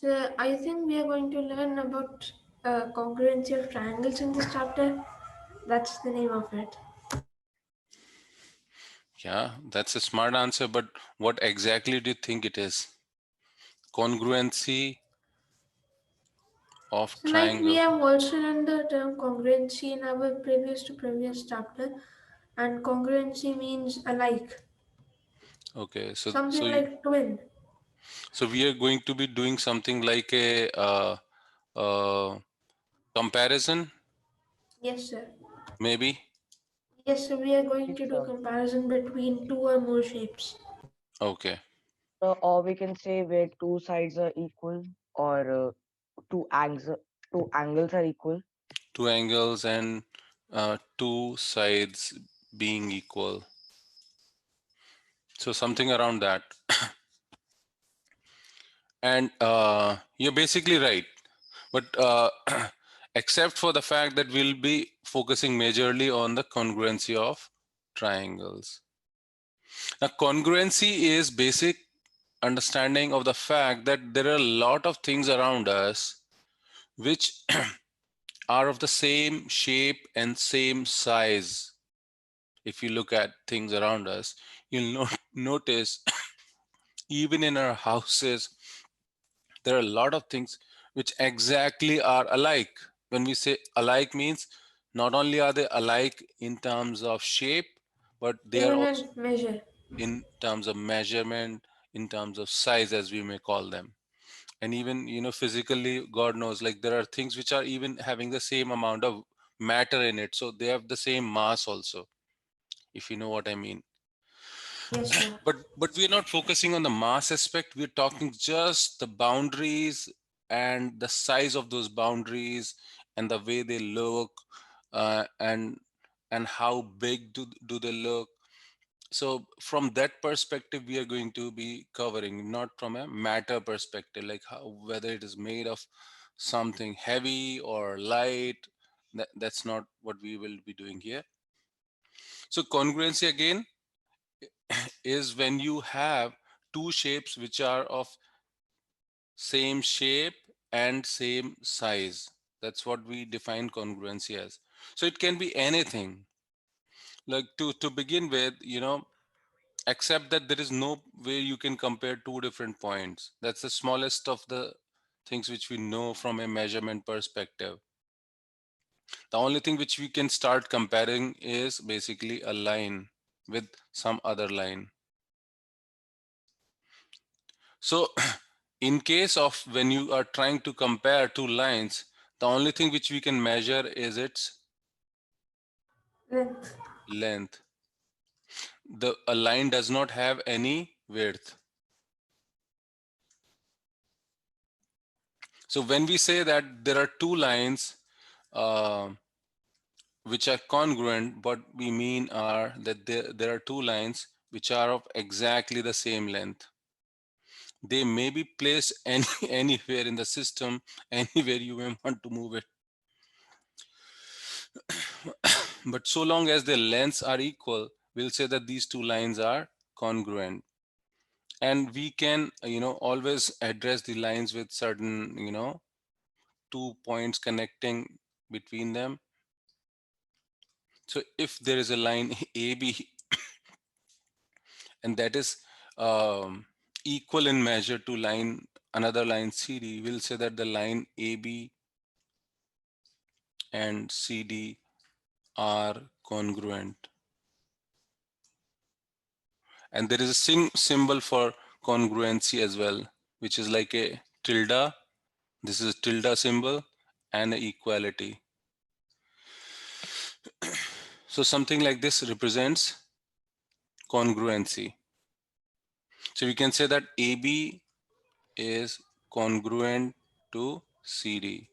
So I think we are going to learn about congruency of triangles in this chapter. That's the name of it. Yeah, that's a smart answer, but what exactly do you think it is? Congruency of So like we triangle. have also learned the term congruency in our previous to previous chapter, and congruency means alike, Okay, something like twin. so we are going to be doing something like a uh, comparison, Yes, sir. maybe. Yes, so we are going Yes, to do sir. comparison between two or more shapes. Okay, Or we can say where two sides are equal, or two angles are equal. two angles and two sides being equal. So something around that. And you're basically right. But except for the fact that we'll be focusing majorly on the congruency of triangles. Now, congruency is basic understanding of the fact that there are a lot of things around us which are of the same shape and same size. If you look at things around us, you'll notice even in our houses, there are a lot of things which exactly are alike. When we say alike means not only are they alike in terms of shape, but they are Even also in measure. in terms of measurement, in terms of size, as we may call them. And even, physically, God knows, like there are things which are even having the same amount of matter in it. So they have the same mass also, if you know what I mean. Yes, sir. But we're not focusing on the mass aspect. We're talking just the boundaries and the size of those boundaries and the way they look, uh, and and how big do they look. So from that perspective, we are going to be covering, not from a matter perspective, like whether it is made of something heavy or light. That's not what we will be doing here. So congruency again is when you have two shapes which are of same shape and same size. That's what we define congruency as. So it can be anything. Like to begin with, except that there is no way you can compare two different points. That's the smallest of the things which we know from a measurement perspective. The only thing which we can start comparing is basically a line with some other line. So in case of when you are trying to compare two lines, the only thing which we can measure is its Length. length. A line does not have any width. So when we say that there are two lines uh, which are congruent, what we mean are that there are two lines which are of exactly the same length. They may be placed anywhere in the system, anywhere you may want to move it. But so long as the lengths are equal, we'll say that these two lines are congruent. And we can, always address the lines with certain, 2 points connecting between them. So if there is a line AB and that is equal in measure to another line CD, we'll say that the line AB and CD are congruent. And there is a symbol for congruency as well, which is like a tilde. This is a tilde symbol and equality. So something like this represents congruency. So we can say that AB is congruent to CD.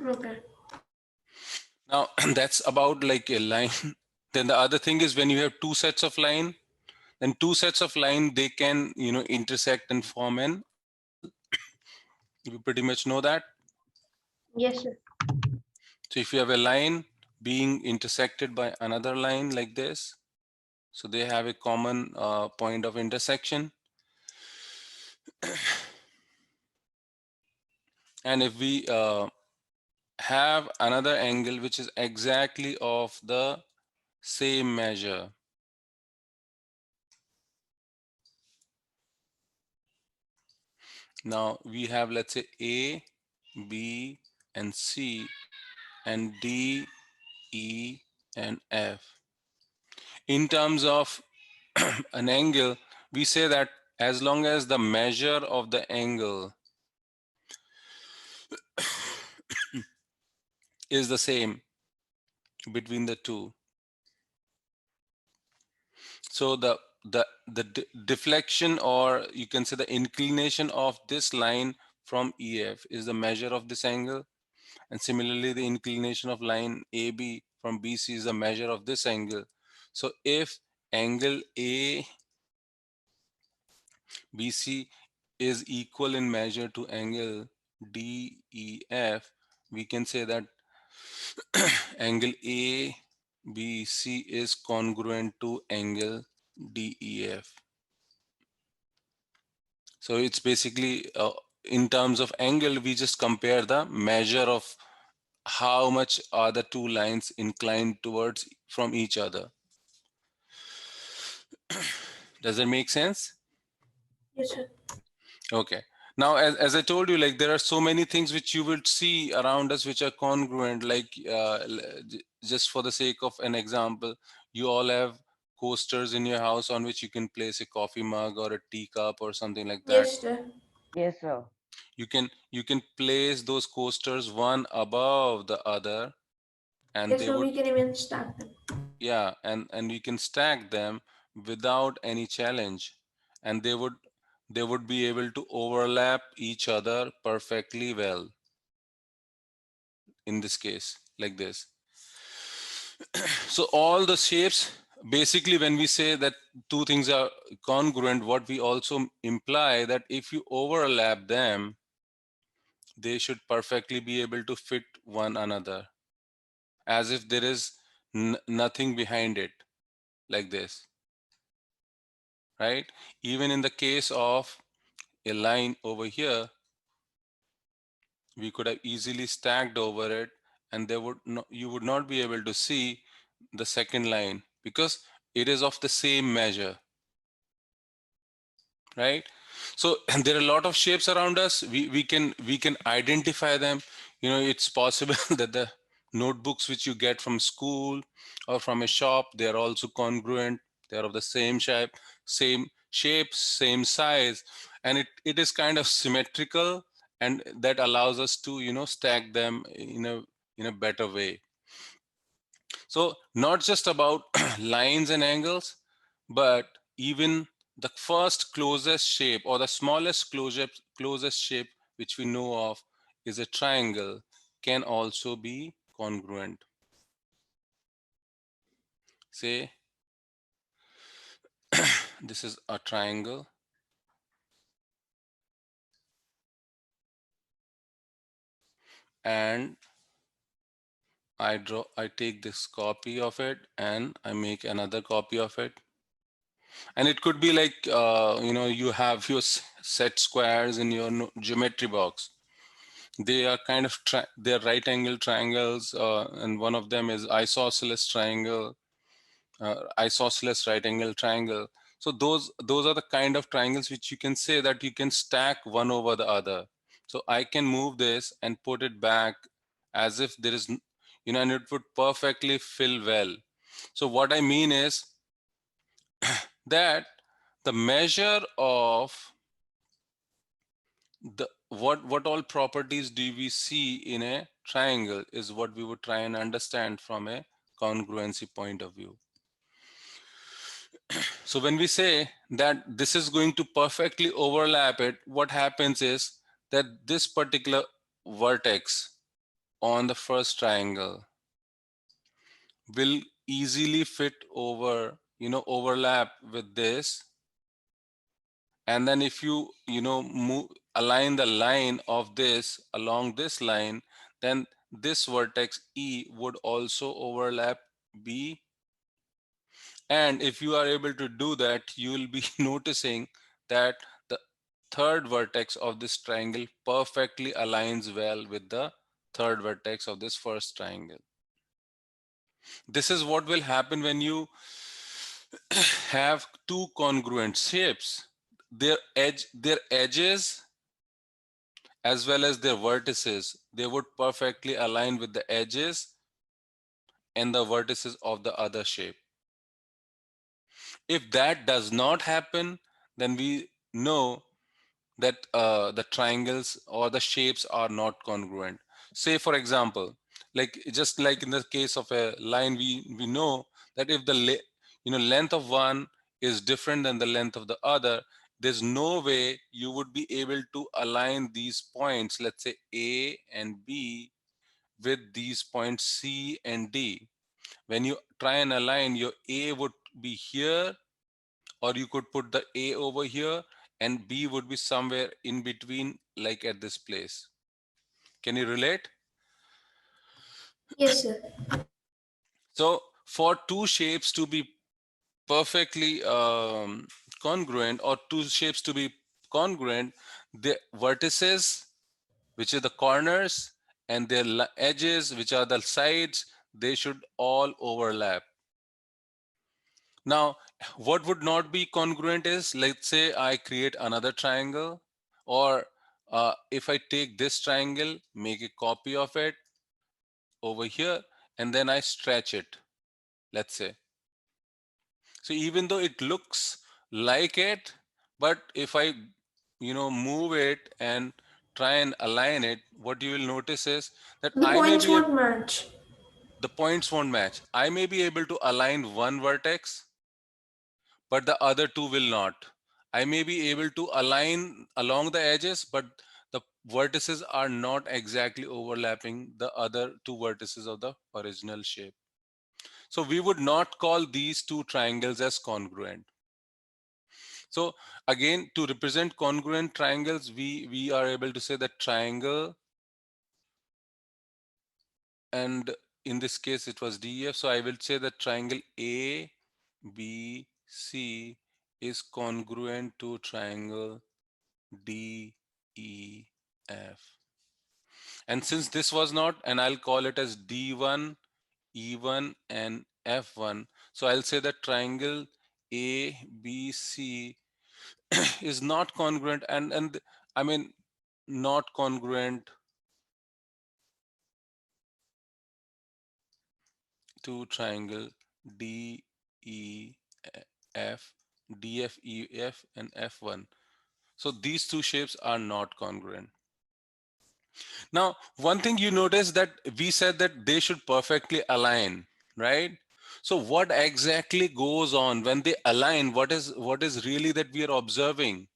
Okay. Now that's about like a line. Then the other thing is when you have two sets of line, then two sets of line, they can, intersect and form an angle. You pretty much know that. Yes, sir. So if you have a line being intersected by another line like this, so they have a common point of intersection. And if we have another angle which is exactly of the same measure, now we have, let's say, A, B, and C, and D, E, and F. In terms of an angle, we say that as long as the measure of the angle is the same between the two, so the deflection, or you can say the inclination of this line from EF is the measure of this angle, and similarly the inclination of line AB from BC is the measure of this angle. So if angle ABC is equal in measure to angle DEF, we can say that angle ABC is congruent to angle DEF. So it's basically in terms of angle, we just compare the measure of how much are the two lines inclined towards from each other. Does that make sense? Yes, sir. Okay. Now, as I told you, like there are so many things which you will see around us which are congruent. Like just for the sake of an example, you all have coasters in your house on which you can place a coffee mug or a teacup or something like that. Yes, sir. Yes, sir. You can place those coasters one above the other, and Yes, they sir. would, We can even stack them. yeah, and we can stack them without any challenge, and they would be able to overlap each other perfectly well in this case, like this. So all the shapes, basically when we say that two things are congruent, what we also imply that if you overlap them, they should perfectly be able to fit one another, as if there is nothing behind it, like this, right? Even in the case of a line over here, we could have easily stacked over it, and you would not be able to see the second line because it is of the same measure, right? So and there are a lot of shapes around us. We can identify them. It's possible that the notebooks which you get from school or from a shop, they are also congruent. They are of the same shape, same size, and it is kind of symmetrical, and that allows us to stack them in a better way. So not just about lines and angles, but even the first closest shape or the smallest closest shape which we know of is a triangle can also be congruent. Say this is a triangle, and I take this copy of it and I make another copy of it. And it could be like, you have your set squares in your geometry box. They are kind of they're right angle triangles, and one of them is isosceles triangle, isosceles right angle triangle. So those are the kind of triangles which you can say that you can stack one over the other. So I can move this and put it back as if there is, and it would perfectly fill well. So what I mean is that the measure of the what all properties do we see in a triangle is what we would try and understand from a congruency point of view. So when we say that this is going to perfectly overlap it, what happens is that this particular vertex on the first triangle will easily fit over, overlap with this. And then if you align the line of this along this line, then this vertex E would also overlap B. And if you are able to do that, you will be noticing that the third vertex of this triangle perfectly aligns well with the third vertex of this first triangle. This is what will happen when you have two congruent shapes. Their edges as well as their vertices, they would perfectly align with the edges and the vertices of the other shape. If that does not happen, then we know that the triangles or the shapes are not congruent. Say for example, like just like in the case of a line, we know that if the length of one is different than the length of the other, there's no way you would be able to align these points, let's say A and B, with these points C and D. When you try and align, your A would be here, or you could put the A over here, and B would be somewhere in between, like at this place. Can you relate? Yes, sir. So for two shapes to be perfectly congruent, or two shapes to be congruent, the vertices, which are the corners, and their edges, which are the sides, they should all overlap. Now, what would not be congruent is, let's say I create another triangle, or if I take this triangle, make a copy of it over here, and then I stretch it, let's say. So even though it looks like it, but if I, move it and try and align it, what you will notice is that The points won't match. the points won't match. I may be able to align one vertex, but the other two will not. I may be able to align along the edges, but the vertices are not exactly overlapping the other two vertices of the original shape. So we would not call these two triangles as congruent. So again, to represent congruent triangles, we are able to say that triangle, and in this case it was DEF. So I will say that triangle ABC is congruent to triangle DEF. And since this was not, and I'll call it as D1, E1, and F1. So I'll say that triangle ABC is not congruent, and I mean not congruent to triangle DEF, DFEF, and F1. So these two shapes are not congruent. Now, one thing you notice that we said that they should perfectly align, right? So what exactly goes on when they align? What is really that we are observing?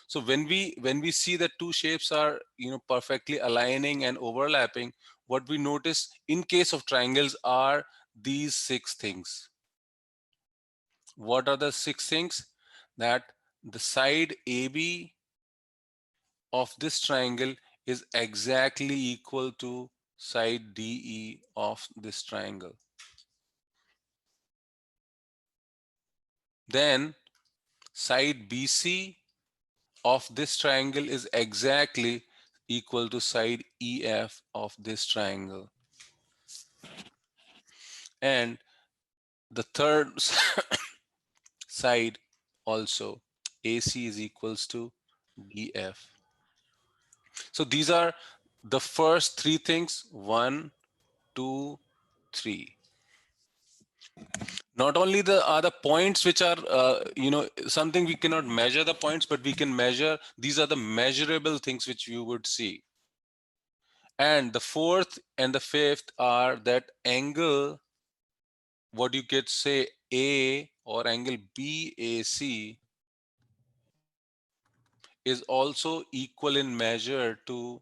So when we see that two shapes are perfectly aligning and overlapping, what we notice in case of triangles are these six things. What are the six things? That the side AB of this triangle is exactly equal to side DE of this triangle. Then side BC of this triangle is exactly equal to side EF of this triangle. And the third side also, AC is equals to DF. So these are the first three things: one, two, three. Not only are the points which are something we cannot measure the points, but we can measure. These are the measurable things which you would see. And the fourth and the fifth are that angle, what you could say A, or angle BAC, is also equal in measure to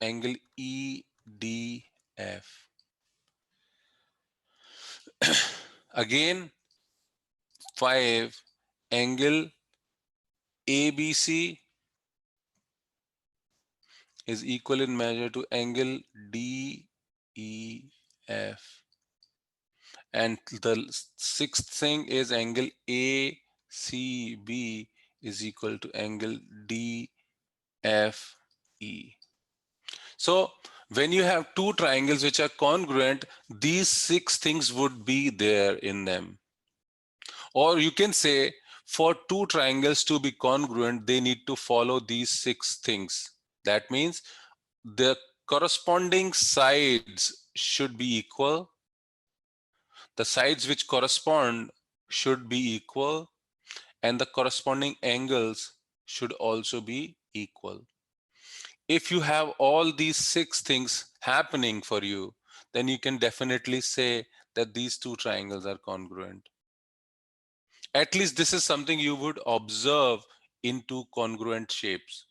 angle EDF. Again, 5, angle ABC is equal in measure to angle DEF. And the sixth thing is angle ACB is equal to angle DFE. So when you have two triangles which are congruent, these 6 things would be there in them. Or you can say, for two triangles to be congruent, they need to follow these 6 things. That means the corresponding sides should be equal. The sides which correspond should be equal, and the corresponding angles should also be equal. If you have all these 6 things happening for you, then you can definitely say that these two triangles are congruent. At least this is something you would observe in two congruent shapes.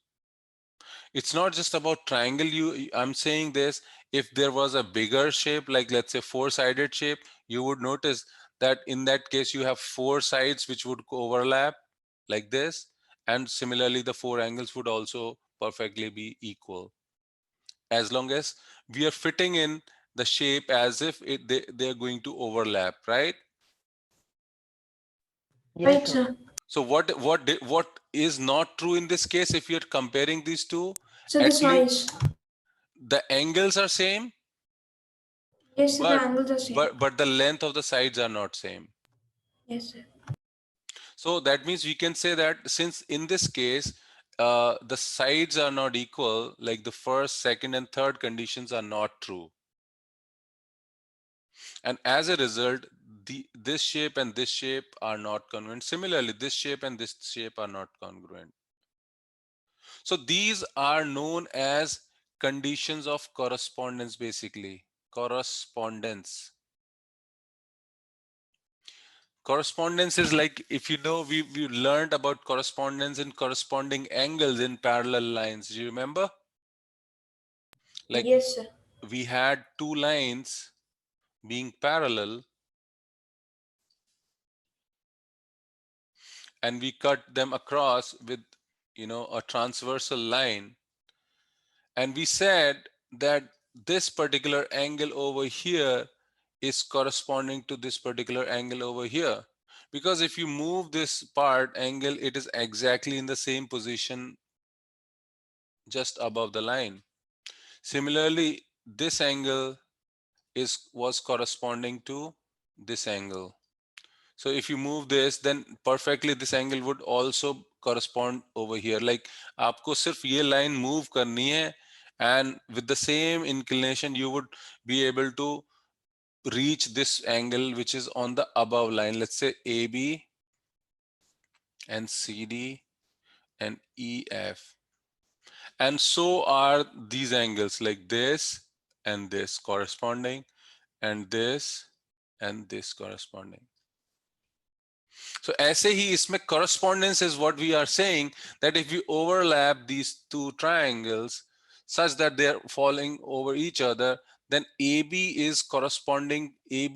It's not just about triangle. I'm saying this, if there was a bigger shape, like let's say 4-sided shape, you would notice that in that case you have 4 sides which would overlap like this, and similarly the 4 angles would also perfectly be equal, as long as we are fitting in the shape as if they're going to overlap, right? Yes, Right, sir. sir. So what is not true in this case? If you're comparing these two, So at this least noise. the angles are same, Yes, sir, the but angles are same. but the length of the sides are not same. Yes, sir. So that means we can say that since in this case the sides are not equal, like the first, second, and third conditions are not true, and as a result, this shape and this shape are not congruent. Similarly, this shape and this shape are not congruent. So these are known as conditions of correspondence, basically. Correspondence. Correspondence is like, if you know, we learned about correspondence and corresponding angles in parallel lines. Do you remember? Like Yes, sir. we had two lines being parallel and we cut them across with, a transversal line. And we said that this particular angle over here is corresponding to this particular angle over here. Because if you move this part angle, it is exactly in the same position just above the line. Similarly, this angle was corresponding to this angle. So if you move this, then perfectly this angle would also correspond over here. Like आपको सिर्फ ये line move करनी है, and with the same inclination you would be able to reach this angle which is on the above line. Let's say AB and CD and EF. And so are these angles, like this and this corresponding, and this corresponding. So ऐसे ही इसमें correspondence is what we are saying, that if you overlap these two triangles such that they are falling over each other, then AB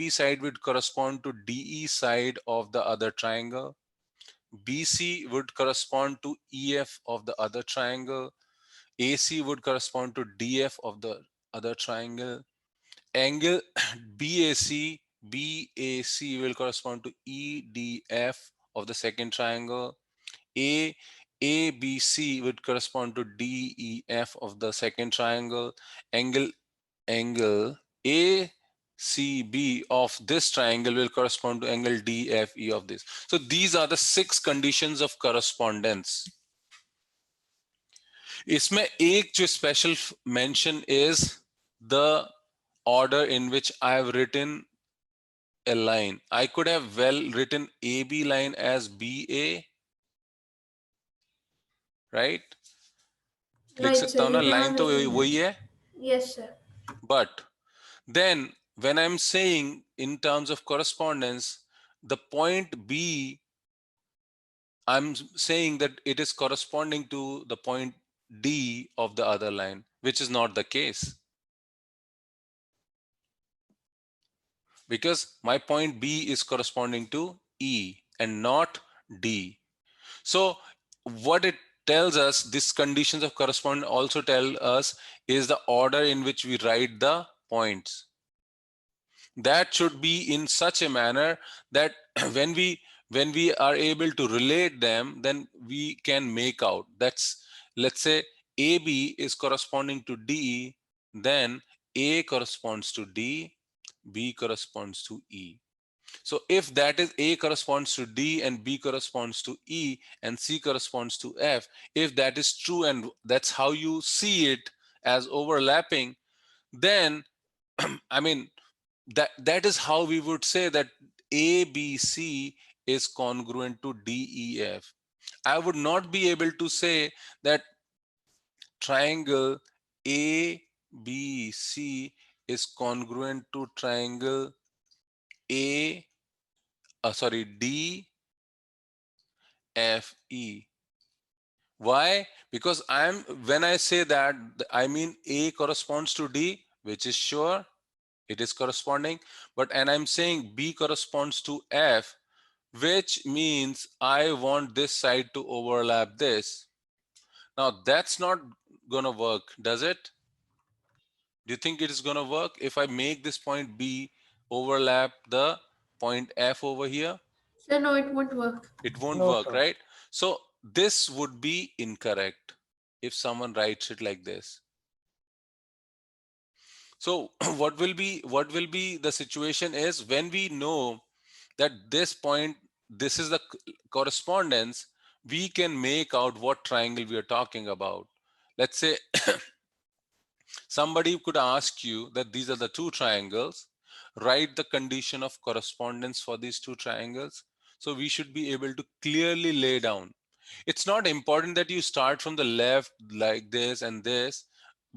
side would correspond to DE side of the other triangle. BC would correspond to EF of the other triangle. AC would correspond to DF of the other triangle. Angle BAC will correspond to EDF of the second triangle. ABC would correspond to DEF of the second triangle. Angle ACB of this triangle will correspond to angle DFE of this. So these are the 6 conditions of correspondence. इसमें एक जो special mention is the order in which I have written a line. I could have well written AB line as BA, right? लिख Right, सकता sir. हूँ ना, You can line have तो written वही that. है. Yes, sir. But then when I'm saying in terms of correspondence, the point B, I'm saying that it is corresponding to the point D of the other line, which is not the case. Because my point B is corresponding to E and not D. So what it tells us, these conditions of correspondence also tell us, is the order in which we write the points. That should be in such a manner that when we are able to relate them, then we can make out. That's, let's say AB is corresponding to D, then A corresponds to D, B corresponds to E. So if that is A corresponds to D and B corresponds to E and C corresponds to F, if that is true and that's how you see it as overlapping, then I mean, that is how we would say that ABC is congruent to DEF. I would not be able to say that triangle ABC is congruent to triangle A, sorry, DFE. Why? Because when I say that, I mean A corresponds to D, which is sure, it is corresponding, but and I'm saying B corresponds to F, which means I want this side to overlap this. Now that's not gonna work, does it? Do you think it is gonna work if I make this point B overlap the point F over here? So no, it won't work. It won't No, work, sir. right? So this would be incorrect if someone writes it like this. So what will be the situation is when we know that this point, this is the correspondence, we can make out what triangle we are talking about. Let's say somebody could ask you that these are the two triangles, write the condition of correspondence for these two triangles. So we should be able to clearly lay down. It's not important that you start from the left like this and this,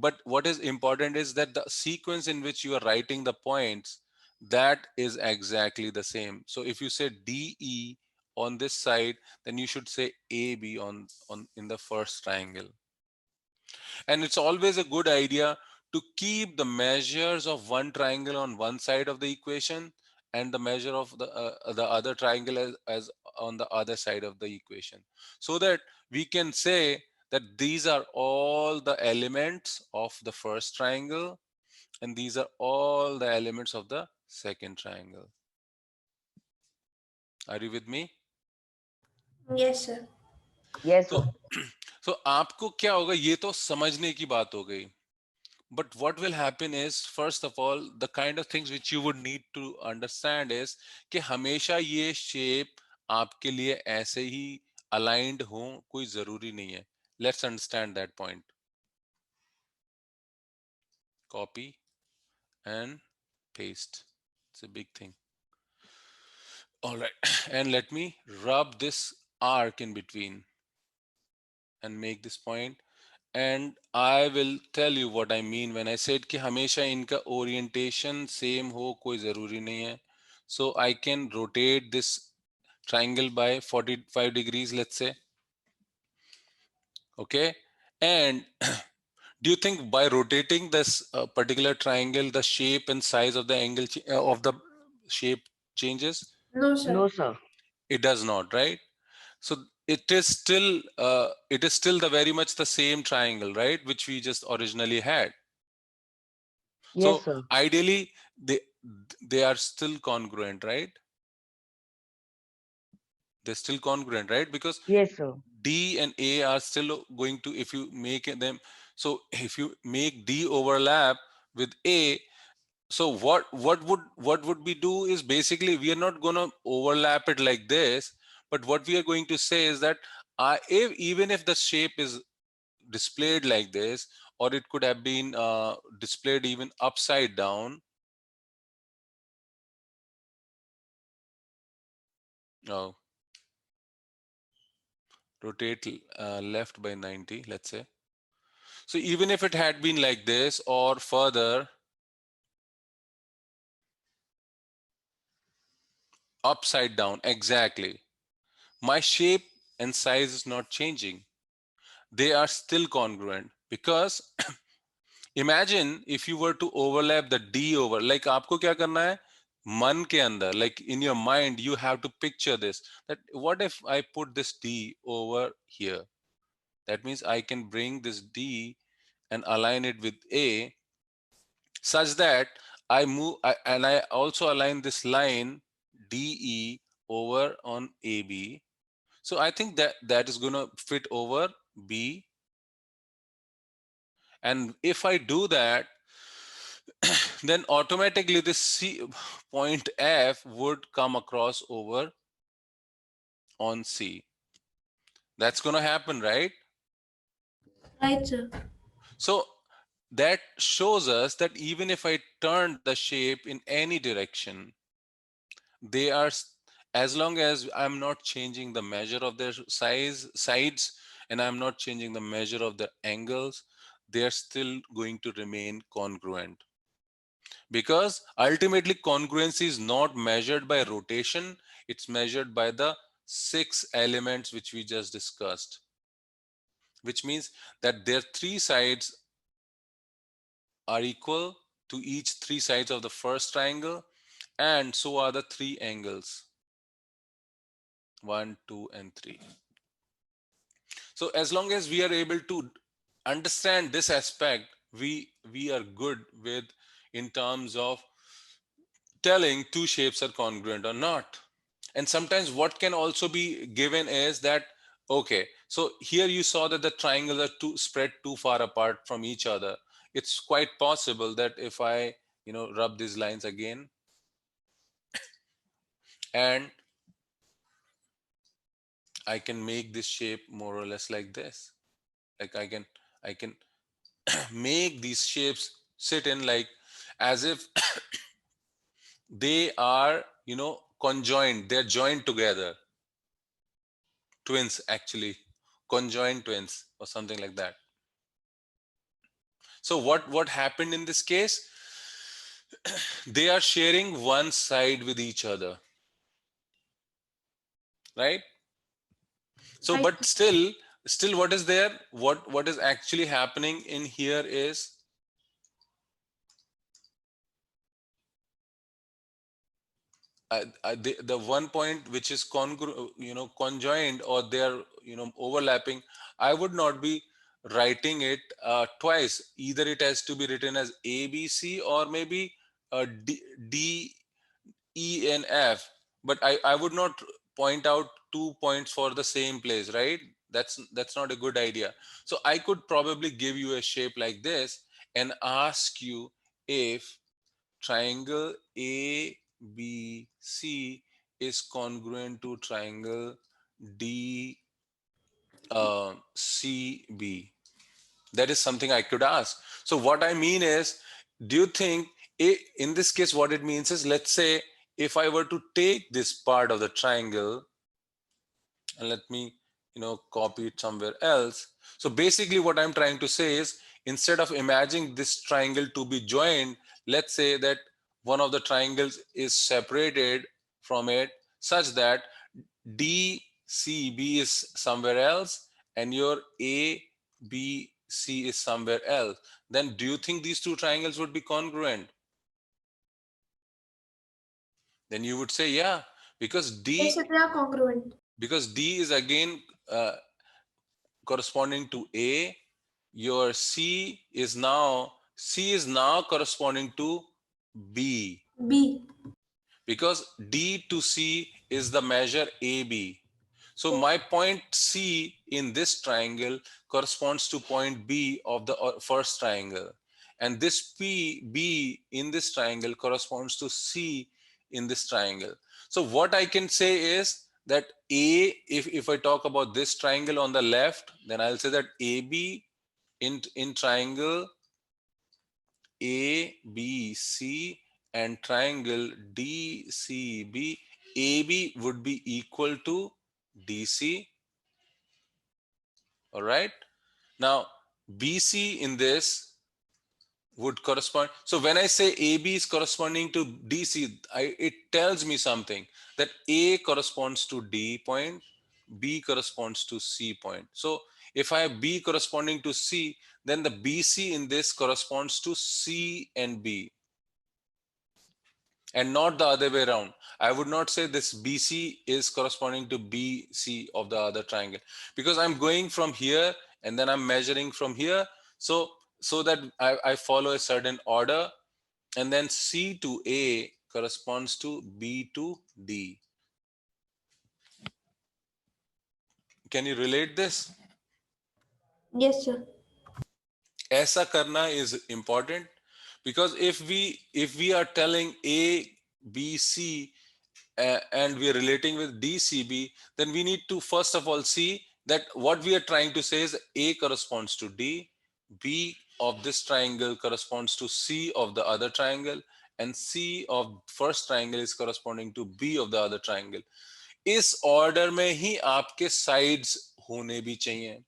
but what is important is that the sequence in which you are writing the points, that is exactly the same. So if you say DE on this side, then you should say AB on in the first triangle. And it's always a good idea to keep the measures of one triangle on one side of the equation and the measure of the other triangle as on the other side of the equation, so that we can say that these are all the elements of the first triangle and these are all the elements of the second triangle. Are you with me? Yes, sir. Yes, तो sir. तो आपको क्या होगा, ये तो समझने की बात हो गई. But what will happen is, first of all, the kind of things which you would need to understand is कि हमेशा ये shape आपके लिए ऐसे ही aligned हो, कोई जरूरी नहीं है. Let's understand that point. Copy and paste. It's a big thing. All right, and let me rub this arc in between and make this point. And I will tell you what I mean when I said कि हमेशा इनका orientation same हो, कोई जरूरी नहीं है. So I can rotate this triangle by 45 degrees, let's say. Okay. And do you think by rotating this particular triangle, the shape and size of the angle of the shape changes? No, sir. No, sir. It does not, right? So it is still the very much the same triangle, right, which we just originally had. Yes, So sir. ideally they are still congruent, right? They're still congruent, right? Because Yes, sir. D and A are still going to, if you make them, so if you make D overlap with A, so what would we do is basically we are not going to overlap it like this, but what we are going to say is that even if the shape is displayed like this, or it could have been displayed even upside down. Oh, rotate left by 90, let's say. So even if it had been like this or further upside down, exactly, my shape and size is not changing. They are still congruent because imagine if you were to overlap the D over, like आपको क्या करना है मन के अंदर, like in your mind you have to picture this, that what if I put this D over here? That means I can bring this D and align it with A such that and I also align this line DE over on AB So I think that is going to fit over B. And if I do that, then automatically this C point F would come across over on C. That's going to happen, right? Right, sir. So that shows us that even if I turn the shape in any direction, they are, as long as I'm not changing the measure of their sides, and I'm not changing the measure of the angles, they are still going to remain congruent. Because ultimately congruency is not measured by rotation, it's measured by the 6 elements which we just discussed, which means that their 3 sides are equal to each 3 sides of the first triangle, and so are the 3 angles, 1, 2, and 3. So as long as we are able to understand this aspect, we are good with, in terms of telling two shapes are congruent or not. And sometimes what can also be given is that, okay, so here you saw that the triangles are too spread too far apart from each other. It's quite possible that if I, rub these lines again, and I can make this shape more or less like this. Like I can make these shapes sit in, like, as if they are, conjoined, they're joined together. Twins, actually, conjoined twins or something like that. So what happened in this case? They are sharing one side with each other, right? So Right. but still what is there, what is actually happening in here is, the one point which is conjoined, or they're, overlapping, I would not be writing it twice. Either it has to be written as ABC, or maybe D, E, and F. But I would not point out 2 points for the same place, right? That's not a good idea. So I could probably give you a shape like this and ask you if triangle ABC is congruent to triangle DCB. That is something I could ask. So what I mean is, do you think, in this case, what it means is, let's say if I were to take this part of the triangle, and let me, copy it somewhere else. So basically what I'm trying to say is, instead of imagining this triangle to be joined, let's say that one of the triangles is separated from it, such that DCB is somewhere else and your ABC is somewhere else. Then do you think these two triangles would be congruent? Then you would say, yeah, because Yes, sir, they are congruent. D is again corresponding to A. Your C is now corresponding to B, B. because D to C is the measure AB. So Yes. my point C in this triangle corresponds to point B of the first triangle. And this B in this triangle corresponds to C in this triangle. So what I can say is that if I talk about this triangle on the left, then I'll say that AB in triangle ABC and triangle DCB, AB would be equal to DC. All right. Now, BC in this would correspond. So when I say AB is corresponding to DC, it tells me something, that A corresponds to D point, B corresponds to C point. So if I have B corresponding to C, then the BC in this corresponds to C and B, and not the other way around. I would not say this BC is corresponding to BC of the other triangle, because I'm going from here and then I'm measuring from here. So that I follow a certain order, and then C to A corresponds to B to D. Can you relate this? Yes, sir. ऐसा करना is important, because if we are telling A, B, C, and we are relating with D, C, B, then we need to first of all see that what we are trying to say is A corresponds to D, B of this triangle corresponds to C of the other triangle, and C of first triangle is corresponding to B of the other triangle. इस order में ही आपके sides होने भी चाहिए.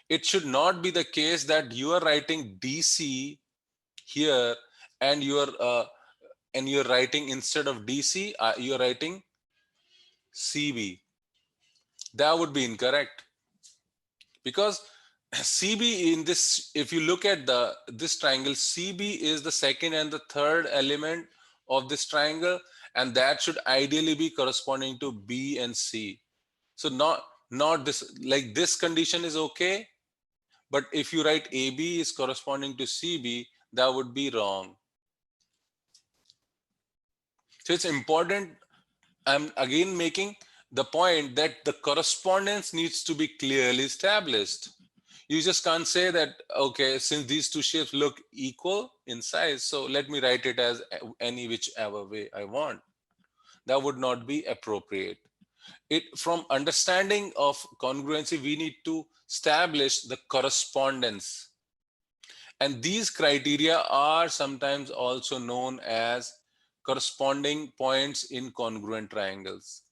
It should not be the case that you are writing DC here and you're writing, instead of DC, you're writing CB. That would be incorrect, because CB in this, if you look at this triangle, CB is the second and the third element of this triangle, and that should ideally be corresponding to B and C. So not this, like this condition is okay, but if you write AB is corresponding to CB, that would be wrong. So it's important. I'm again making the point that the correspondence needs to be clearly established. You just can't say that, okay, since these two shapes look equal in size, so let me write it as any whichever way I want. That would not be appropriate. From understanding of congruency, we need to establish the correspondence. And these criteria are sometimes also known as corresponding points in congruent triangles.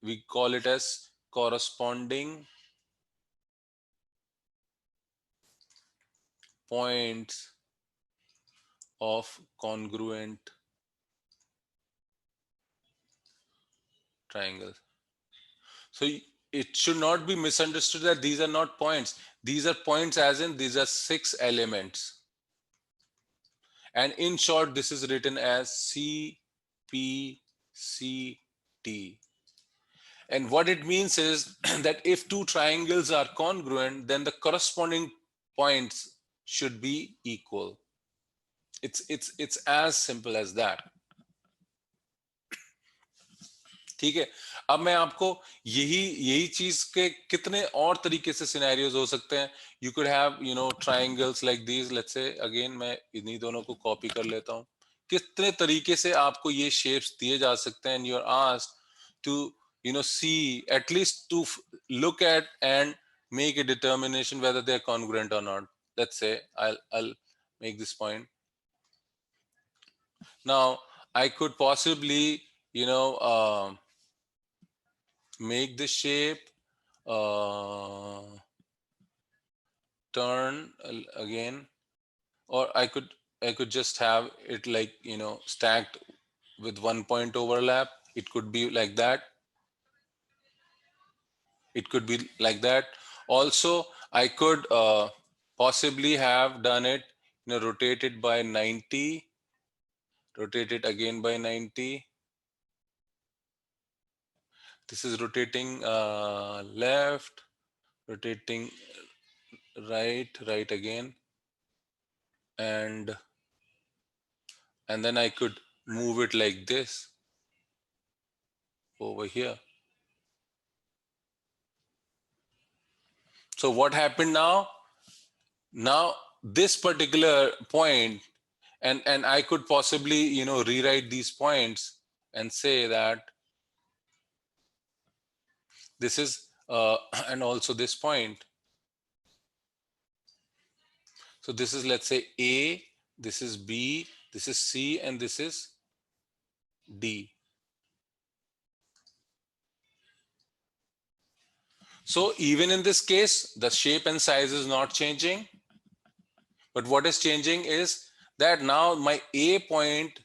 We call it as corresponding points of congruent triangles. So it should not be misunderstood that these are not points. These are points as in these are 6 elements. And in short, this is written as C, P, C, T. And what it means is that if two triangles are congruent, then the corresponding points should be equal. It's as simple as that. ठीक है. अब मैं आपको यही चीज के कितने और तरीके से सिनेरियोज हो सकते हैं. You could have, triangles like these. Let's say again मैं इन्हीं दोनों को कॉपी कर लेता हूं. कितने तरीके से आपको ये शेप्स दिए जा सकते हैं, and you're asked to see, at least to look at and make a determination whether they're congruent or not. Let's say I'll make this point. Now I could possibly make the shape turn again, or I could just have it like stacked with 1 point overlap. It could be like that. It could be like that. Also, I could possibly have done it, rotated by 90, rotated again by 90. This is rotating left, rotating right again, and then I could move it like this over here. So what happened now? Now this particular point, and I could possibly rewrite these points and say that this is and also this point. So this is, let's say, A, this is B, this is C, and this is D. So even in this case, the shape and size is not changing. But what is changing is that now my A point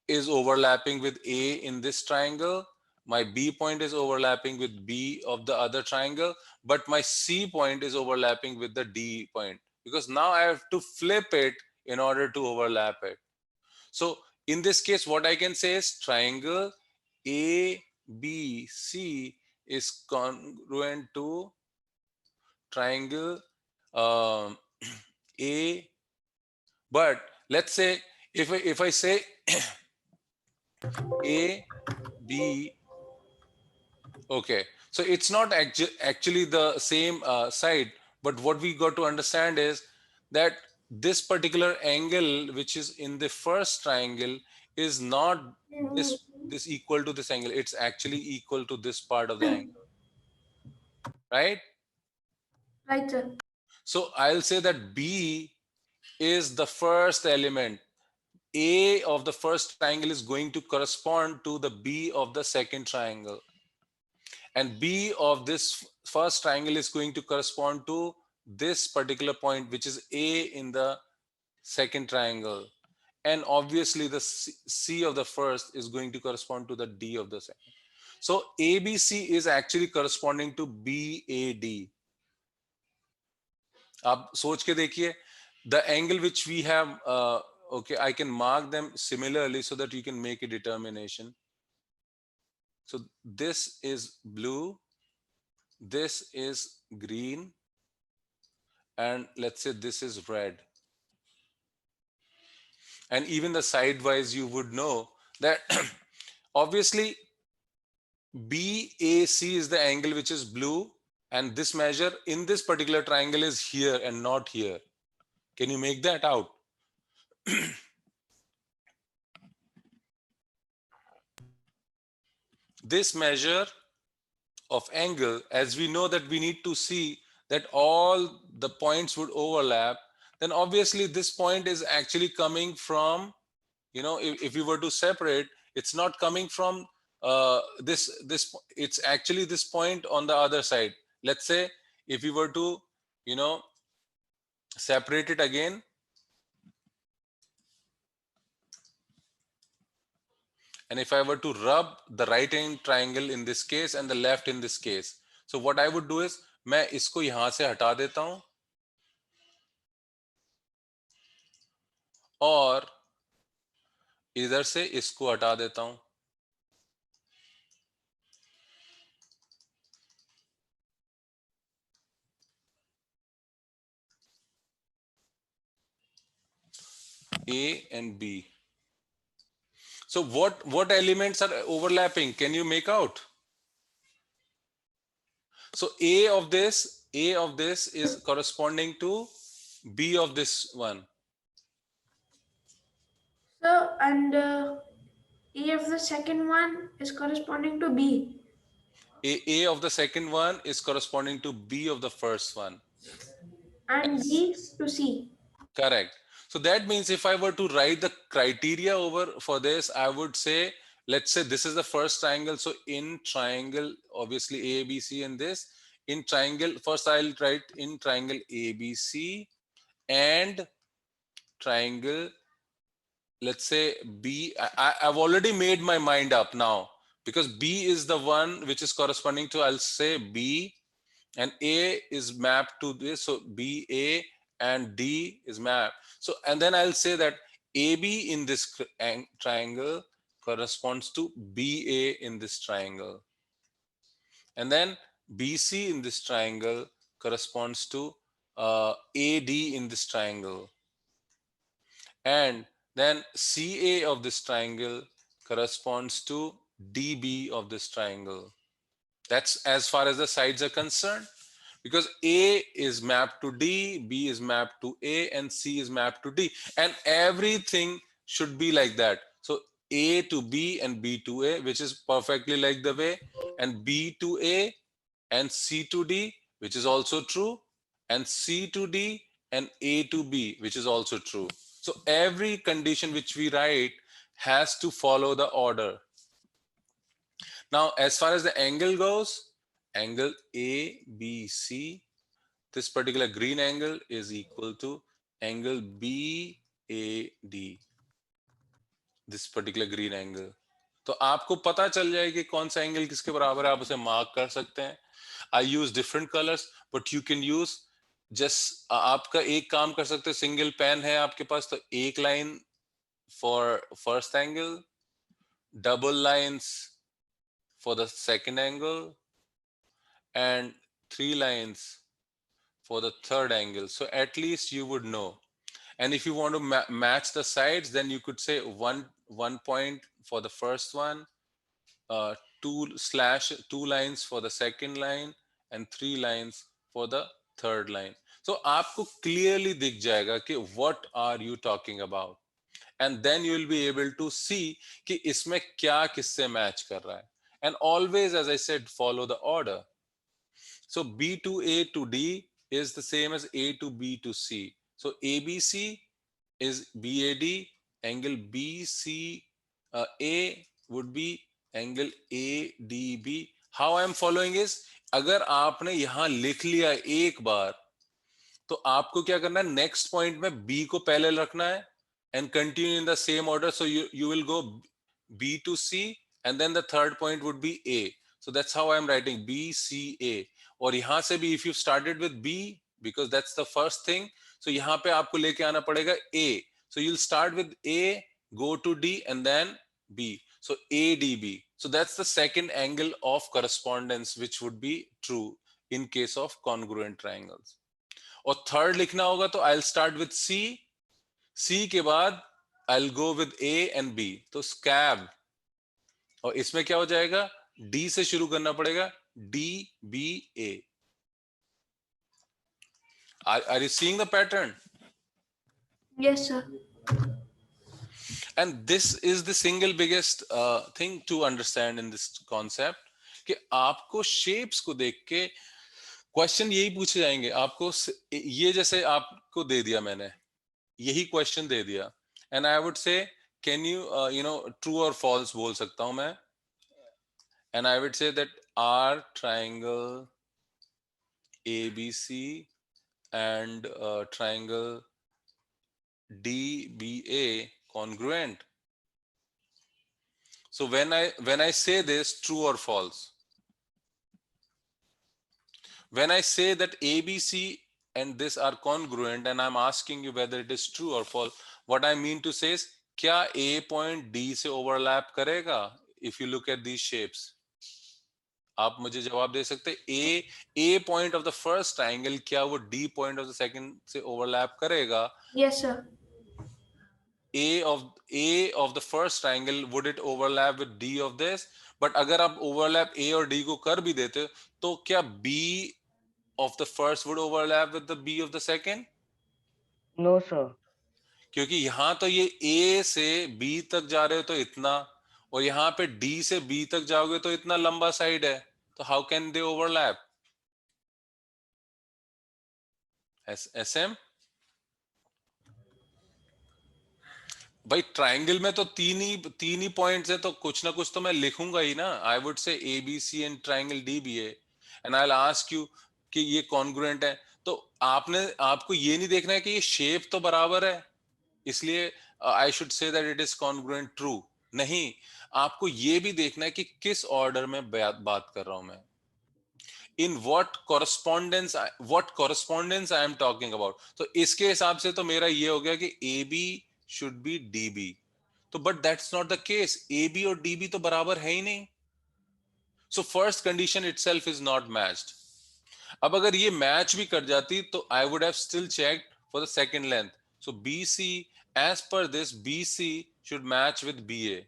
is overlapping with A in this triangle. My B point is overlapping with B of the other triangle. But my C point is overlapping with the D point. Because now I have to flip it in order to overlap it. So in this case, what I can say is triangle ABC is congruent to triangle A. But let's say if I say A, B, okay. So it's not actually the same side, but what we got to understand is that this particular angle which is in the first triangle is not this equal to this angle. It's actually equal to this part of the angle, right? Right, sir. So I'll say that B is the first element. A of the first triangle is going to correspond to the B of the second triangle, and B of this first triangle is going to correspond to this particular point, which is A in the second triangle. And obviously the C of the first is going to correspond to the D of the second. So ABC is actually corresponding to BAD. आप सोच के देखिए, the angle which we have, okay, I can mark them similarly so that you can make a determination. So this is blue, this is green, and let's say this is red. And even the sidewise, you would know that obviously BAC is the angle which is blue, and this measure in this particular triangle is here and not here. Can you make that out? This measure of angle, as we know that we need to see that all the points would overlap, then obviously this point is actually coming from, you know, if we were to separate, it's not coming from this, it's actually this point on the other side. Let's say if we were to, you know, separate it again, and if I were to rub the right hand triangle in this case and the left in this case, so what I would do is मैं इसको यहां से हटा देता हूं और इधर से इसको हटा देता हूं. A and B. So what elements are overlapping? Can you make out? So A of this is corresponding to B of this one. So, and A of the second one is corresponding to B. A of the second one is corresponding to B of the first one. And B to C. Correct. So that means if I were to write the criteria over for this, I would say, let's say this is the first triangle. So in triangle, obviously ABC and this, in triangle, first I'll write in triangle ABC and triangle, let's say B. I've already made my mind up now because B is the one which is corresponding to, I'll say B, and A is mapped to this. So BA and D is mapped. So, and then I'll say that AB in this triangle corresponds to BA in this triangle. And then BC in this triangle corresponds to AD in this triangle. And then CA of this triangle corresponds to DB of this triangle. That's as far as the sides are concerned, because A is mapped to D, B is mapped to A, and C is mapped to D. And everything should be like that. So A to B and B to A, which is perfectly like the way, and B to A and C to D, which is also true, and C to D and A to B, which is also true. So every condition which we write has to follow the order. Now, as far as the angle goes, angle ABC, this particular green angle is equal to angle BAD, this particular green angle. तो आपको पता चल जाए कि कौन सा angle किसके बराबर है, आप उसे मार्क कर सकते हैं. I use different colors, but you can use just आपका एक काम कर सकते हैं, सिंगल पेन है आपके पास तो एक line for first angle, double lines for the second angle, and 3 lines for the third angle. So at least you would know. And if you want to match the sides, then you could say one point for the first one, two lines for the second line and 3 lines for the third line. So आपको clearly दिख जाएगा कि what are you talking about, and then you will be able to see कि इसमें क्या किससे match कर रहा है. And always, as I said, follow the order. So B to A to D is the same as A to B to C. So ABC is BAD, angle BC A would be angle ADB. How I am following is, अगर आपने यहां लिख लिया एक बार, तो आपको क्या करना है, नेक्स्ट पॉइंट में B को पहले रखना है and continue in the same order. So you will go B to C and then the third point would be A. So that's how I'm writing B, C, A. और यहां से भी if you started with B, because that's the first thing, so यहाँ पे आपको लेके आना पड़ेगा A. So you'll start with A, go to D and then B. So ADB. So that's the second angle of correspondence which would be true in case of congruent triangles. और third लिखना होगा तो I'll start with C के बाद I'll go with A and B. तो scab. और इसमें क्या हो जाएगा, D से शुरू करना पड़ेगा, DBA. Are you seeing the pattern? Yes, sir. And this is the single biggest thing to understand in this concept, कि आपको shapes को देख के क्वेश्चन यही पूछे जाएंगे. आपको ये जैसे आपको दे दिया मैंने, यही क्वेश्चन दे दिया, and I would say can you true or false बोल सकता हूं मैं, and I would say that are triangle ABC and triangle DBA congruent. So when I say this, true or false, when I say that ABC and this are congruent and I'm asking you whether it is true or false, what I mean to say is, क्या A point D से overlap करेगा? If you look at these shapes, आप मुझे जवाब दे सकते, A point of the first triangle क्या वो D point of the second से overlap करेगा? Yes, sir. A of the first triangle, would it overlap with D of this? But अगर आप overlap A और D को कर भी देते तो क्या B of the first would overlap with the B of the second? No, sir. क्योंकि यहां तो ये A से B तक जा रहे हो तो इतना, और यहाँ पे D से B तक जाओगे तो इतना लंबा साइड है, तो how can they overlap? SM भाई ट्राइंगल में तो तीन ही पॉइंट्स है, तो कुछ ना कुछ तो मैं लिखूंगा ही ना. I would say ABC and triangle DBA and I will ask you कि ये कॉन्ग्रुएंट है. तो आपको ये नहीं देखना है कि ये शेप तो बराबर है इसलिए I should say that it is congruent true. नहीं, आपको ये भी देखना है कि किस ऑर्डर में बात कर रहा हूं मैं, इन what correspondence I am talking about. तो इसके हिसाब से तो मेरा ये हो गया कि AB should be DB. तो but that's not the case. AB और DB तो बराबर है ही नहीं. So first condition itself is not matched. अब अगर ये मैच भी कर जाती तो I would have still checked for the second length. So BC, as per this, BC should match with BA.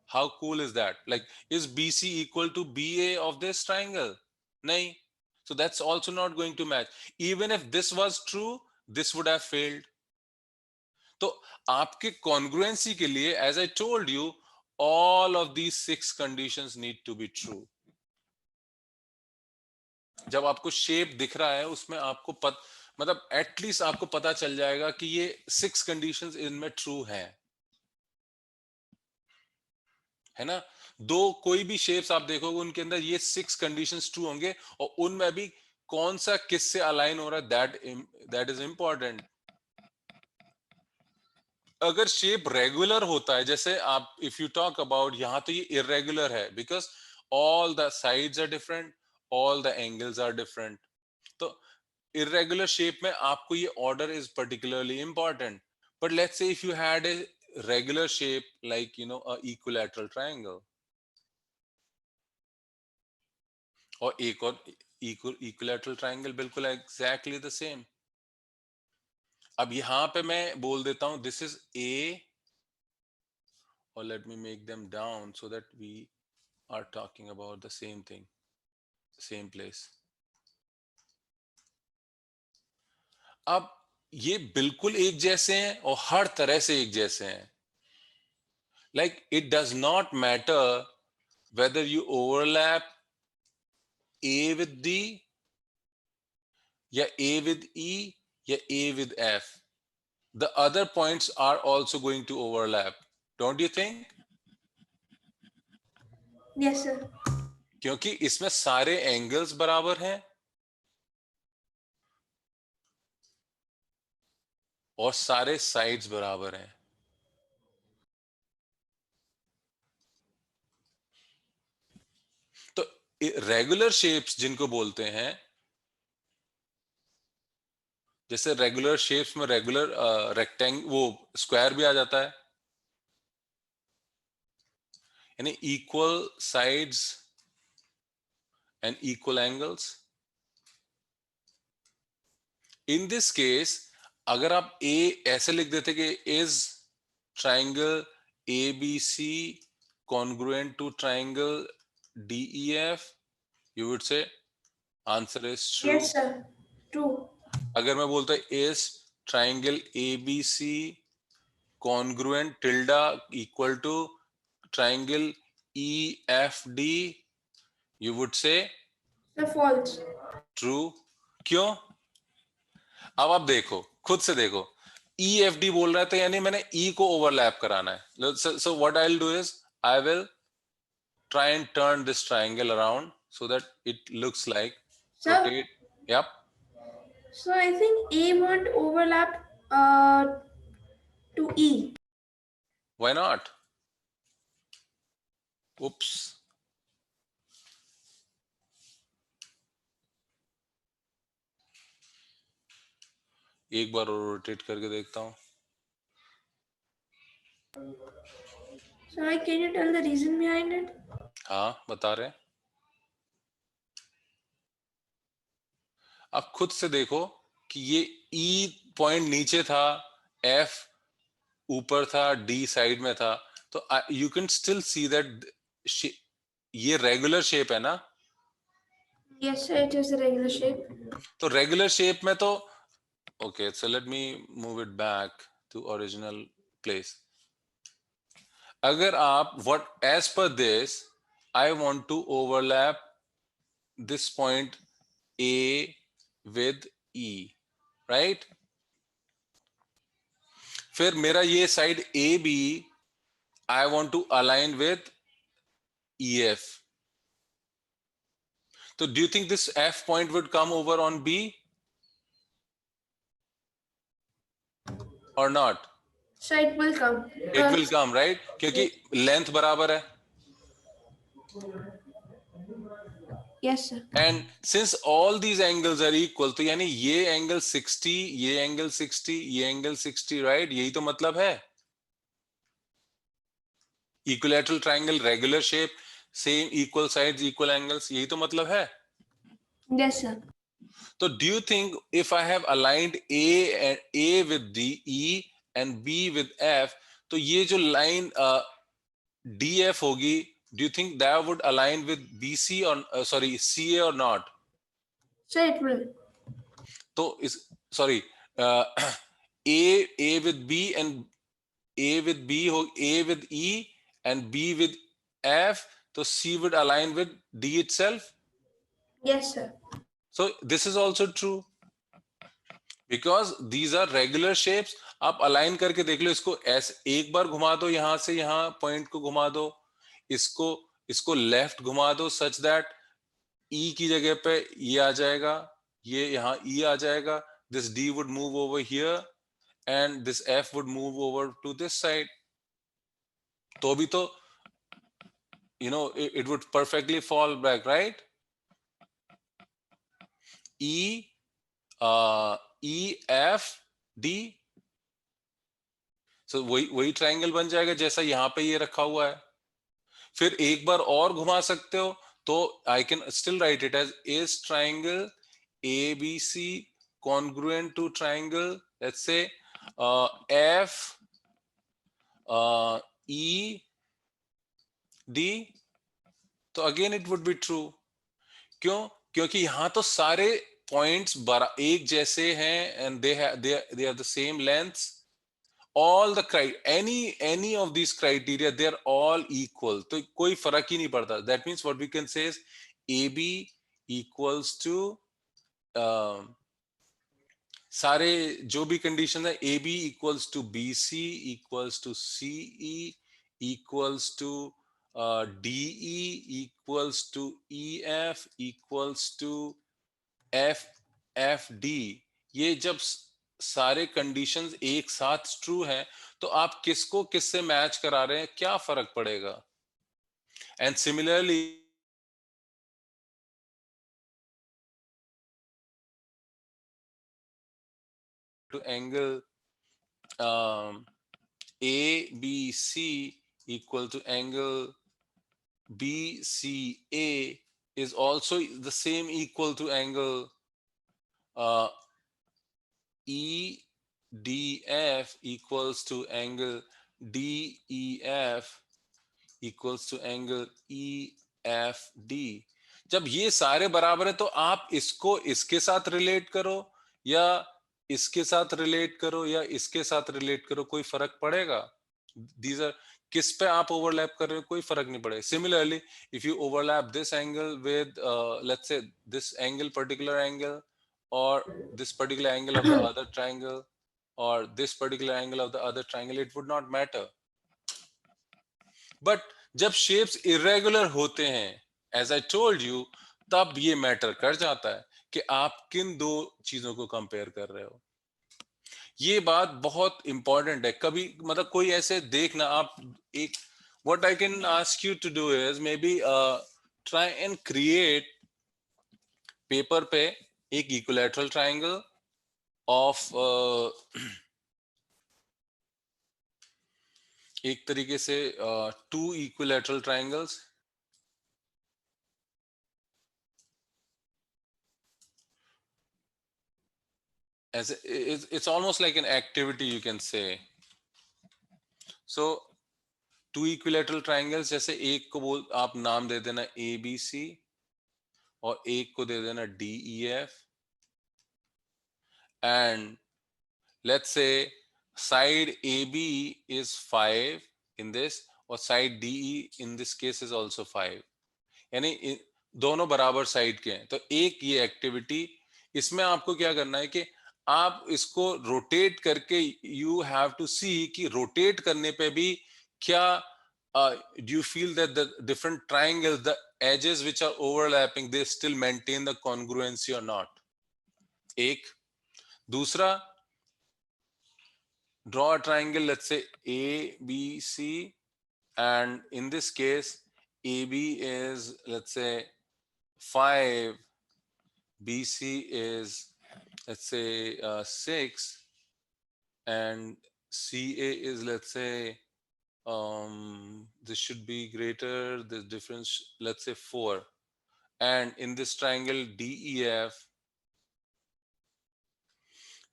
How cool is that? Like, is BC equal to BA of this triangle? Nahin. So that's also not going to match. Even if this was true, this would have failed. तो आपके congruency के लिए, as I told you, all of these 6 conditions need to be true. जब आपको shape दिख रहा है उसमें आपको मतलब एटलीस्ट आपको पता चल जाएगा कि ये 6 कंडीशंस इनमें ट्रू है ना. दो कोई भी शेप्स आप देखोगे उनके अंदर ये 6 कंडीशंस ट्रू होंगे, और उनमें भी कौन सा किससे अलाइन हो रहा है दैट इज इंपॉर्टेंट. अगर शेप रेगुलर होता है, जैसे आप इफ यू टॉक अबाउट, यहां तो ये इरेगुलर है because all the sides are different, all the angles are different. तो irregular shape में आपको ये order is particularly important. But let's say if you had a regular shape like a equilateral triangle, और एक और equilateral triangle बिल्कुल exactly the same. अब यहां पे मैं बोल देता हूं this is A, or let me make them down so that we are talking about the same thing, same place. अब ये बिल्कुल एक जैसे हैं और हर तरह से एक जैसे हैं. Like it does not matter whether you overlap A with D, या A with E, या A with F. The other points are also going to overlap. Don't you think? Yes, sir. क्योंकि इसमें सारे एंगल्स बराबर हैं और सारे sides बराबर हैं. तो रेगुलर शेप्स जिनको बोलते हैं, जैसे रेगुलर शेप्स में रेगुलर रेक्टेंग वो स्क्वायर भी आ जाता है, यानी equal sides and equal angles. In this case अगर आप ए ऐसे लिख देते कि is triangle A B C congruent to triangle D E F, you would say answer is true. Yes, sir. True. अगर मैं बोलता is triangle A B C congruent tilde equal to triangle E F D, you would से The false. True. क्यों? अब आप देखो, खुद से देखो, ई एफ डी बोल रहा है तो यानी मैंने ई को ओवरलैप कराना है. So what I will do is I will try and turn this triangle around so that it looks like Sir, rotate. Yup. so I think A won't overlap to E. Why not? Oops. एक बार और rotate करके देखता हूं. So can you tell the reason behind it? हाँ बता रहे हैं. अब खुद से देखो कि ये E पॉइंट नीचे था, F ऊपर था, D साइड में था, तो you can still see that ये रेगुलर शेप है ना. Yes, sir. It is a regular shape. तो रेगुलर शेप में तो okay, so let me move it back to original place. अगर आप what as per this I want to overlap this point A with E, right? फिर मेरा ये side A B I want to align with EF. तो do you think this F point would come over on B और नॉट? So it will come. It will come, right? क्योंकि length बराबर है. Yes, sir. And since all these angles are equal, तो यानी ये angle 60, ये एंगल 60, ये एंगल 60, राइट? यही तो मतलब है. Equilateral triangle, regular shape, same equal sides, equal angles, यही तो मतलब है. Yes, sir. तो do you think if I have aligned A with D E and B with F, तो ये जो लाइन डी एफ होगी, do you think that would align with B C और सॉरी सी ए और नॉट? So it will. तो इस sorry A with B and A with B हो, A with E and B with F, तो C would align with D itself. Yes, sir. So this is also true because these are regular shapes. आप align करके देख लो इसको. ऐसे एक बार घुमा दो, यहां से यहां पॉइंट को घुमा दो, इसको लेफ्ट घुमा दो सच दैट E की जगह पे ये आ जाएगा, ये यहाँ E आ जाएगा. This D would move over here and this F would move over to this side. तो भी तो you know it would perfectly fall back, right? E F D. So वही ट्राइंगल बन जाएगा जैसा यहाँ पे ये रखा हुआ है. फिर एक बार और घुमा सकते हो, तो I can still write it as is triangle A B C congruent to triangle, let's say F E D. तो again it would be true. क्यों? क्योंकि यहां तो सारे पॉइंट्स एक जैसे हैं and they are the same length. all the any of these criteria, they are all equal, तो कोई फर्क ही नहीं पड़ता। that means what we can say is AB equals to सारे जो भी कंडीशन है, AB equals to BC equals to CE equals to DE equals to EF equals to FD। ये जब सारे कंडीशंस एक साथ ट्रू हैं तो आप किसको किससे मैच करा रहे हैं, क्या फर्क पड़ेगा? And similarly to angle ABC equal to angle BCA is also the same equal to angle EDF equals to angle DEF equals to angle EFD। जब ये सारे बराबर है तो आप इसको इसके साथ रिलेट करो या इसके साथ रिलेट करो या इसके साथ रिलेट करो, कोई फर्क पड़ेगा? These are किस पे आप ओवरलैप कर रहे हो, कोई फर्क नहीं पड़ेगा। Similarly if you overlap this angle with let's say this angle, particular angle, or this particular angle of the other triangle, or this particular angle of the other triangle, it would not matter। But जब shapes irregular होते हैं, as I told you, तब ये matter कर जाता है कि आप किन दो चीजों को कंपेयर कर रहे हो। ये बात बहुत इंपॉर्टेंट है। कभी मतलब कोई ऐसे देखना आप एक, what I can ask you to do is maybe try and create paper पे एक इक्विलैटरल ट्राइंगल ऑफ एक तरीके से two equilateral triangles, as it's almost like an activity you can say। so two equilateral triangles, जैसे एक को बोल आप नाम दे देना ABC और एक को दे देना DEF, and let's say side AB is 5 in this और side DE in this case is also 5, यानी दोनों बराबर साइड के हैं। तो एक ये एक्टिविटी, इसमें आपको क्या करना है कि आप इसको रोटेट करके यू हैव टू सी कि रोटेट करने पे भी क्या do you feel that the different triangles, the edges which are overlapping, they still maintain the congruency or not? एक दूसरा, draw a triangle, let's say ABC, and in this case AB is, let's say 5, BC is, let's say 6, and CA is, let's say this should be greater, the difference, let's say 4, and in this triangle DEF,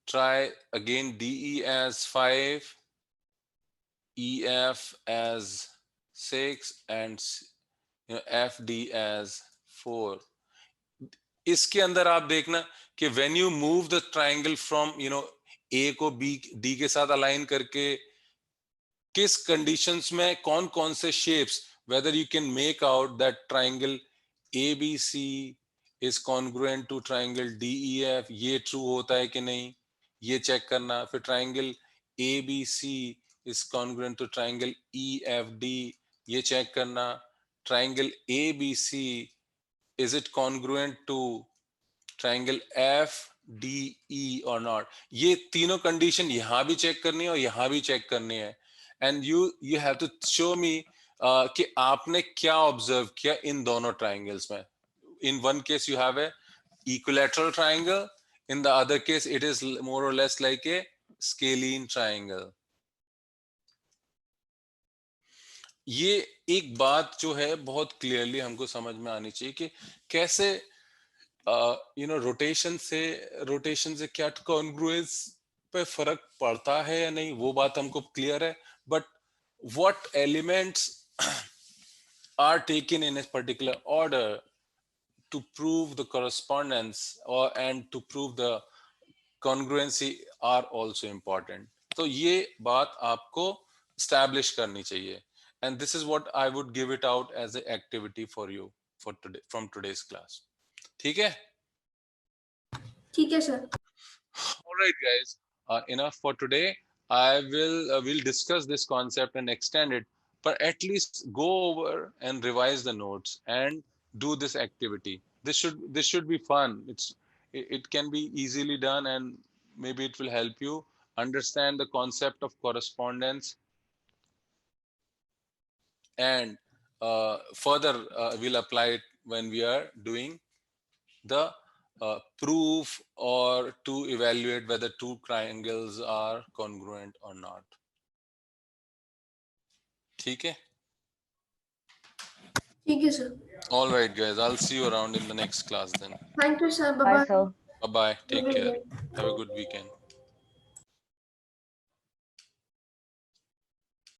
try again DE as 5, EF as 6, and FD as 4। इसके अंदर आप देखना कि when you move the triangle from A को B D के साथ align करके किस कंडीशंस में कौन कौन से shapes, whether you can make out that triangle ABC is congruent to triangle DEF, ये ट्रू होता है कि नहीं, ये चेक करना। फिर triangle ABC is congruent to triangle EFD, ये चेक करना। Triangle ABC, is it congruent to triangle FDE or not? ये तीनों कंडीशन यहां भी चेक करनी है और यहां भी चेक करनी है। And you have to show me कि आपने क्या ऑब्जर्व किया इन दोनों ट्राइंगल्स में। in one case you have a equilateral triangle, in the other case it is more or less like a scalene triangle। ये एक बात जो है बहुत क्लियरली हमको समझ में आनी चाहिए कि कैसे रोटेशन से क्या कॉन्ग्रुएंस पे फर्क पड़ता है या नहीं, वो बात हमको क्लियर है। But what elements are taken in a particular order to prove the correspondence or and to prove the congruency are also important. तो ये बात आपको establish करनी चाहिए. And this is what I would give it out as an activity for you for today from today's class. ठीक है? ठीक है sir. All right, guys. Enough for today. I will discuss this concept and extend it, but at least go over and revise the notes and do this activity. This should be fun. It can be easily done, and maybe it will help you understand the concept of correspondence, and further we'll apply it when we are doing the proof or to evaluate whether two triangles are congruent or not. ठीक है? ठीक है sir. All right, guys. I'll see you around in the next class then. Thank you sir. Bye Bye, bye. sir. Bye bye. Take Good care. weekend. Have a good weekend.